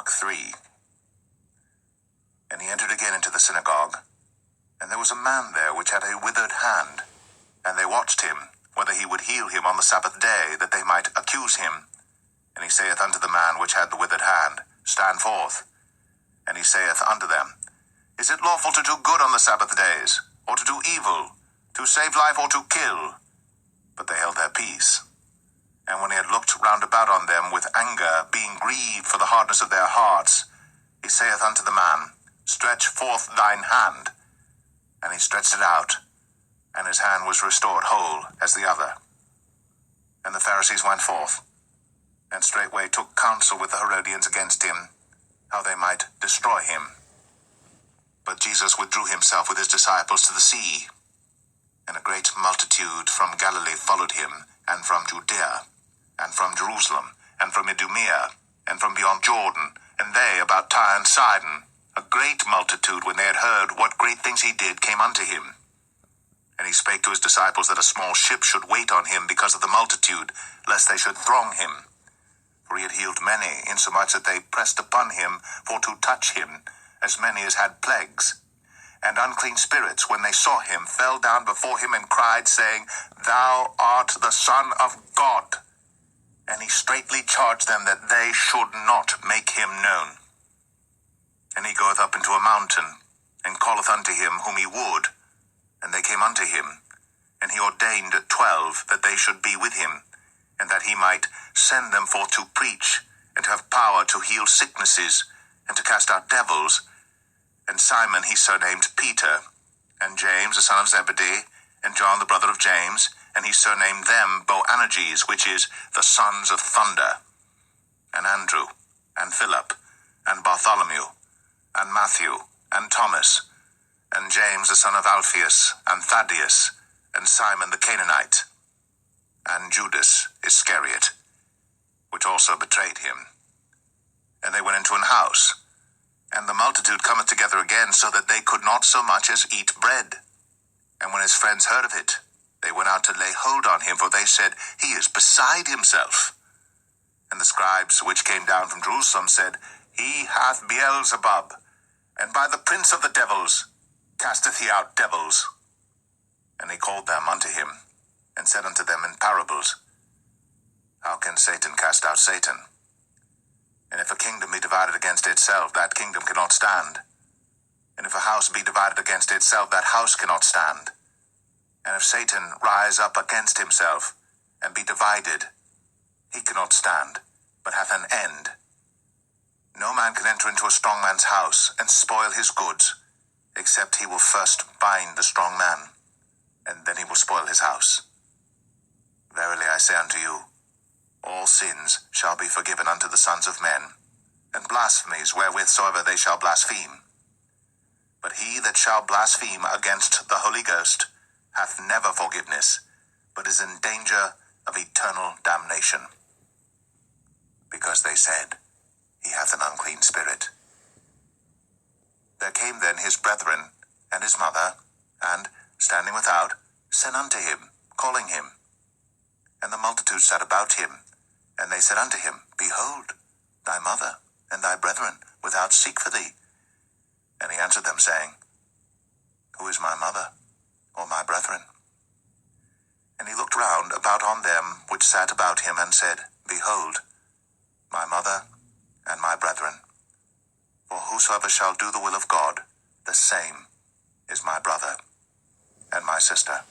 Mark 3. And he entered again into the synagogue, and there was a man there which had a withered hand. And they watched him, whether he would heal him on the Sabbath day, that they might accuse him. And he saith unto the man which had the withered hand, Stand forth. And he saith unto them, Is it lawful to do good on the Sabbath days, or to do evil, to save life, or to kill? But they held their peace. And when he had looked round about on them with anger, being grieved for the hardness of their hearts, he saith unto the man, Stretch forth thine hand. And he stretched it out, and his hand was restored whole as the other. And the Pharisees went forth, and straightway took counsel with the Herodians against him, how they might destroy him. But Jesus withdrew himself with his disciples to the sea. And a great multitude from Galilee followed him, and from Judea, and from Jerusalem, and from Idumea, and from beyond Jordan, and they about Tyre and Sidon. A great multitude, when they had heard what great things he did, came unto him. And he spake to his disciples that a small ship should wait on him because of the multitude, lest they should throng him. For he had healed many, insomuch that they pressed upon him for to touch him, as many as had plagues. And unclean spirits, when they saw him, fell down before him and cried, saying, Thou art the Son of God. And he straitly charged them that they should not make him known. And he goeth up into a mountain, and calleth unto him whom he would. And they came unto him, and he ordained 12 that they should be with him, and that he might send them forth to preach, and to have power to heal sicknesses, and to cast out devils. And Simon he surnamed Peter, and James the son of Zebedee, and John the brother of James, and he surnamed them Boanerges, which is the sons of thunder, and Andrew, and Philip, and Bartholomew, and Matthew, and Thomas, and James the son of Alphaeus, and Thaddeus, and Simon the Canaanite, and Judas Iscariot, which also betrayed him. And they went into an house, and the multitude cometh together again, so that they could not so much as eat bread. And when his friends heard of it, they went out to lay hold on him, for they said, He is beside himself. And the scribes which came down from Jerusalem said, He hath Beelzebub, and by the prince of the devils casteth he out devils. And he called them unto him, and said unto them in parables, How can Satan cast out Satan? And if a kingdom be divided against itself, that kingdom cannot stand. And if a house be divided against itself, that house cannot stand. And if Satan rise up against himself, and be divided, he cannot stand, but hath an end. No man can enter into a strong man's house, and spoil his goods, except he will first bind the strong man, and then he will spoil his house. Verily I say unto you, all sins shall be forgiven unto the sons of men, and blasphemies wherewith soever they shall blaspheme. But he that shall blaspheme against the Holy Ghost hath never forgiveness, but is in danger of eternal damnation. Because they said, He hath an unclean spirit. There came then his brethren and his mother, and, standing without, sent unto him, calling him. And the multitude sat about him, and they said unto him, Behold, thy mother and thy brethren without seek for thee. And he answered them, saying, Who is my mother, or my brethren? And he looked round about on them which sat about him, and said, Behold, my mother and my brethren. For whosoever shall do the will of God, the same is my brother and my sister.